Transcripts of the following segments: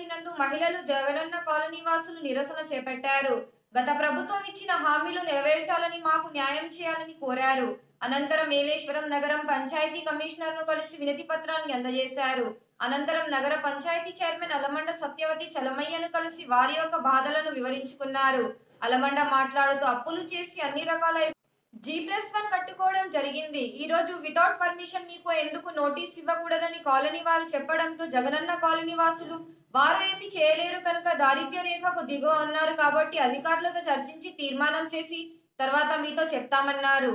పంచాయతీ నందు మహిళలు జగనన్న కాలనీ వాసులు నిరసన చేపట్టారు. గత ప్రభుత్వం ఇచ్చిన హామీలు నెరవేర్చాలని, మాకు న్యాయం చేయాలని కోరారు. అనంతరం మేలేశ్వరం నగరం పంచాయతీ కమిషనర్ ను కలిసి వినతి పత్రాన్ని అందజేశారు. అనంతరం నగర పంచాయతీ చైర్మన్ అలమండ సత్యవతి చలమయ్యను కలిసి వారి యొక్క బాధలను వివరించుకున్నారు. అలమండ మాట్లాడుతూ అప్పులు చేసి అన్ని రకాల G+1 కట్టుకోవడం జరిగింది. ఈ రోజు వితౌట్ పర్మిషన్ మీకు ఎందుకు నోటీస్ ఇవ్వకూడదని కాలనీ వారు చెప్పడంతో జగనన్న కాలనీ వాసులు వారు ఏమి చేయలేరు కనుక దారిద్ర్య రేఖకు దిగువ అన్నారు కాబట్టి అధికారులతో చర్చించి తీర్మానం చేసి తర్వాత మీతో చెప్తామన్నారు.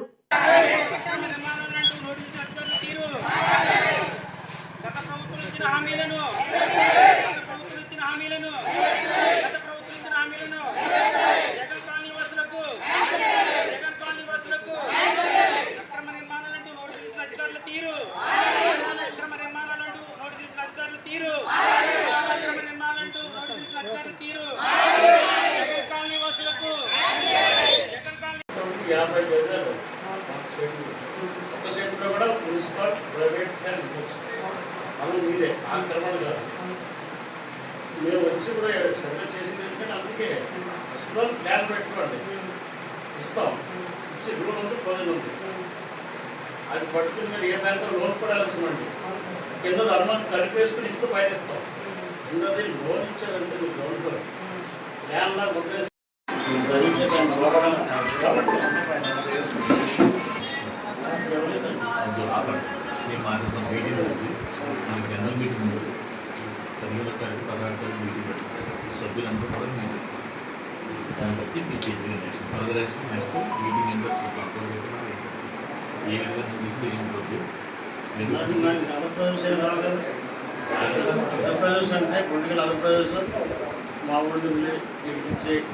మున్సిపల్ ప్రైవేట్ మనం మీదే ఆక్రమణగా మేము వచ్చి కూడా సర్వే చేసింది ఎందుకంటే అందుకే ఫస్ట్ ఆఫ్ ఆల్ ప్లాన్ పెట్టుకోండి ఇస్తాం ఇచ్చి రూల్ ఉంది ప్రజలు ఉంది అది పట్టుకుని మీరు ఏ బ్యాంకులో లోన్ పడాల్సిందండి కింద అనుమతి కలిపేసుకుని ఇస్తూ పైన ఇస్తాం కిందది లోన్ ఇచ్చేదంటే మీకు లోన్ కూడా ప్లాన్లా వదిలేసి మీటింగ్ ఉంది మనకి జనరల్ మీటింగ్ ఉంటుంది 15 తారీఖు 16 తారీఖు మీటింగ్ పెడతాం సభ్యులందరూ కూడా మేము చెప్తాం దాన్ని బట్టి మీ చేంజ్ చేస్తాం ఫర్దర్ యాక్షన్ నెక్స్ట్ మీటింగ్ ఎంత చూద్దాం ఏ విధంగా తీసుకు ఏమిటొద్దు ఆంధ్రప్రదేశ్ అంటే పొలిటికల్ ఆంధ్రప్రదేశ్ మామూలు విలేజ్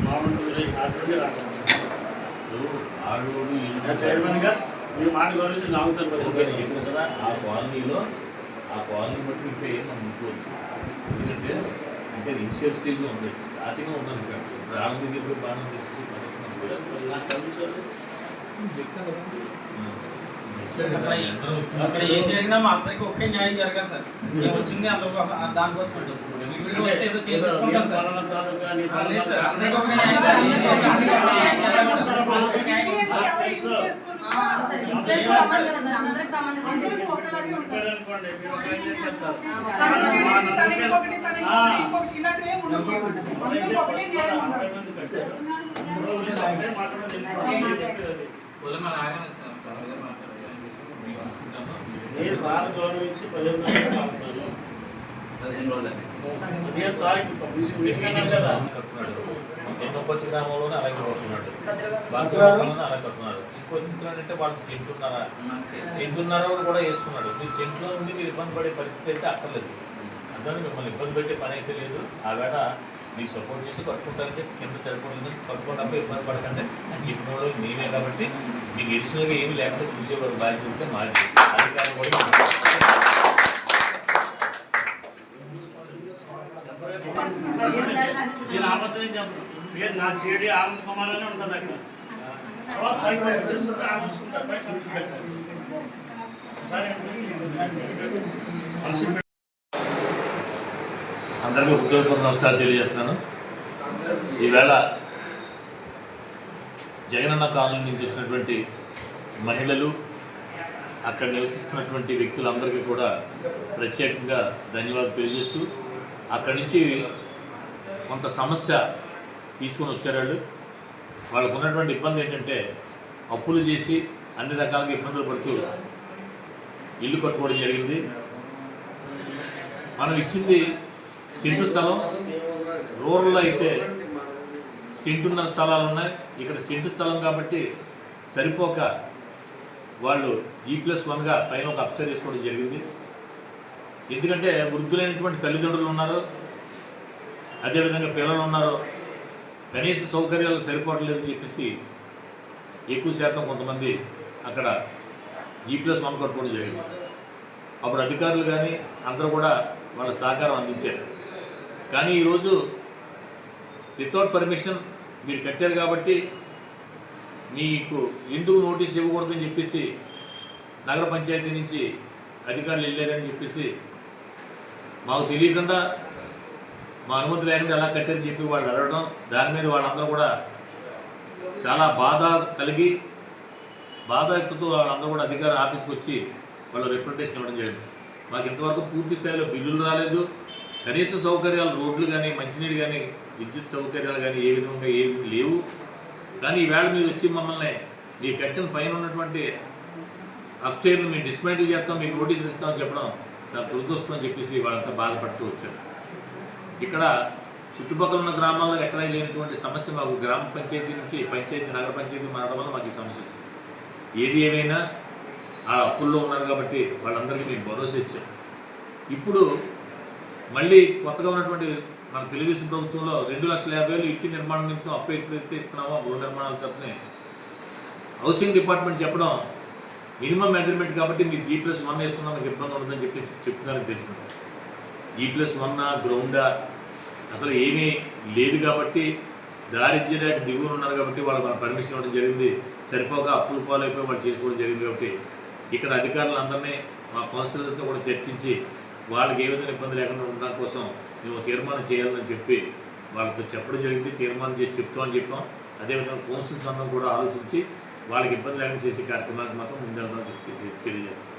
మామూలు విలేజ్ అటువంటి ఆడోడు చైర్మన్గా మీ మాట గురించి నాగుతారు కదా ఆ కాలనీలో ఆ కాలనీ బట్టి ఇంకా ఏం మనం అనుకోవద్దు ఎందుకంటే అంటే ఇనిషియల్ స్టేజ్లో ఉంది స్టార్టింగ్లో ఉన్నాను ఇక్కడ రావడం దగ్గర బాగా అక్కడ ఏం జరిగినా మా అందరికి ఒకే న్యాయం జరగాలి సార్ వచ్చింది దానికోసం ఏదో చేసుకుంటాం సార్ అందరికి ఒకే నేను సార్ గౌరవించి 15 తారీఖు కదా ఎన్నోపతి గ్రామంలోనే అలాగే వస్తున్నాడు బాధ్యతలోనే అలా కడుతున్నాడు ఇంకో చిత్రం అంటే వాళ్ళు సెంటున్నారో కూడా వేసుకున్నాడు మీరు సెంట్లో ఉండి మీరు ఇబ్బంది పడే పరిస్థితి అయితే అక్కర్లేదు అందుకని మిమ్మల్ని ఇబ్బంది పెట్టే పని అయితే లేదు ఆ వేళ మీకు సపోర్ట్ చేసి కట్టుకుంటారంటే కింద సరిపోతుంది కట్టుకున్నప్పుడు ఇబ్బంది పడకండి అని చెప్పినోడు మేమే కాబట్టి మీకు ఎడిషనల్గా ఏమి లేకుండా చూసేవారు బాధ్యత ఉంటే మాది అధికారం కూడా నేను ఆపత్తి చెప్పను పేరు నా చేడి ఆనంద్ కుమార్ అనే ఉంటుంది అక్కడ అందరికీ ఉద్యోగపూర్వ నమస్కారం తెలియజేస్తున్నాను. ఈవేళ జగనన్న కాలనీ నుంచి వచ్చినటువంటి మహిళలు అక్కడ నివసిస్తున్నటువంటి వ్యక్తులందరికీ కూడా ప్రత్యేకంగా ధన్యవాదాలు తెలియజేస్తూ అక్కడి నుంచి కొంత సమస్య తీసుకొని వచ్చారు. వాళ్ళకు ఉన్నటువంటి ఇబ్బంది ఏంటంటే అప్పులు చేసి అన్ని రకాలుగా ఇబ్బందులు పడుతూ ఇల్లు కట్టుకోవడం జరిగింది. మనం ఇచ్చింది సెంటు స్థలం, రూరల్లో అయితే సెంటున్నర స్థలాలు ఉన్నాయి. ఇక్కడ సెంటు స్థలం కాబట్టి సరిపోక వాళ్ళు G+1గా పైన ఒక అప్స్టేర్ చేసుకోవడం జరిగింది. ఎందుకంటే వృద్ధులైనటువంటి తల్లిదండ్రులు ఉన్నారు, అదేవిధంగా పిల్లలు ఉన్నారు, కనీస సౌకర్యాలు సరిపోవట్లేదని చెప్పేసి ఎక్కువ శాతం కొంతమంది అక్కడ G+1 కట్టుకోవడం జరిగింది. అప్పుడు అధికారులు కానీ అందరూ కూడా వాళ్ళ సహకారం అందించారు. కానీ ఈరోజు వితౌట్ పర్మిషన్ మీరు కట్టారు కాబట్టి మీకు ఎందుకు నోటీస్ ఇవ్వకూడదని చెప్పేసి నగర పంచాయతీ నుంచి అధికారులు వెళ్ళారని చెప్పేసి మాకు తెలియకుండా మా అనుమతి లేకుండా ఎలా కట్టారని చెప్పి వాళ్ళు అడగడం, దాని మీద వాళ్ళందరూ కూడా చాలా బాధ కలిగి బాధాయుక్తతో వాళ్ళందరూ కూడా అధికార ఆఫీస్కి వచ్చి వాళ్ళు రిప్రజెంటేషన్ ఇవ్వడం జరిగింది. మాకు ఇంతవరకు పూర్తి స్థాయిలో బిల్లులు రాలేదు, కనీస సౌకర్యాలు రోడ్లు కానీ మంచినీళ్ళు కానీ విద్యుత్ సౌకర్యాలు కానీ ఏ విధంగా ఏమి లేవు. కానీ ఈవేళ మీరు వచ్చి మమ్మల్ని మీ కట్టిన పైన ఉన్నటువంటి అప్స్టేర్లు మేము డిస్మాంటిల్ చేస్తాం, మీకు నోటీసులు ఇస్తామని చెప్పడం చాలా దురదృష్టం అని చెప్పేసి వాళ్ళంతా బాధపడుతూ వచ్చారు. ఇక్కడ చుట్టుపక్కల ఉన్న గ్రామాల్లో ఎక్కడా లేనటువంటి సమస్య మాకు గ్రామ పంచాయతీ నుంచి పంచాయతీ నగర పంచాయతీ మారడం వల్ల మాకు ఈ సమస్య వచ్చింది. ఏది ఏమైనా ఆ అప్పుల్లో ఉన్నారు కాబట్టి వాళ్ళందరికీ మేము భరోసా ఇచ్చాం. ఇప్పుడు మళ్ళీ కొత్తగా ఉన్నటువంటి మన తెలుగుదేశం ప్రభుత్వంలో 2,50,000 ఇంటి నిర్మాణం నిమిత్తం అప్పు ఎప్పుడైతే ఇస్తున్నామో గృహ నిర్మాణాల తరపునే హౌసింగ్ డిపార్ట్మెంట్ చెప్పడం మినిమం మెజర్మెంట్ కాబట్టి మీరు G+1 వేసుకున్నా మీకు ఇబ్బంది ఉండదని చెప్పేసి చెప్తున్నారని తెలిసింది. G+1 గ్రౌండా అసలు ఏమీ లేదు కాబట్టి దారిద్ర్య రేఖ దిగువన ఉన్నారు కాబట్టి వాళ్ళు మన పర్మిషన్ ఇవ్వడం జరిగింది. సరిపోక అప్పుల పాలైపోయి వాళ్ళు చేసుకోవడం జరిగింది. కాబట్టి ఇక్కడ అధికారులందరినీ మా కౌన్సిలర్తో కూడా చర్చించి వాళ్ళకి ఏ విధంగా ఇబ్బంది లేకుండా ఉండడం కోసం మేము తీర్మానం చేయాలని చెప్పి వాళ్ళతో చెప్పడం జరిగింది. తీర్మానం చేసి చెప్తామని చెప్పాం. అదేవిధంగా కౌన్సిల్స్ అందరం కూడా ఆలోచించి వాళ్ళకి ఇబ్బంది లేకుండా చేసే కార్యక్రమానికి మాత్రం ముందెళ్దామని చెప్పి తెలియజేస్తాం.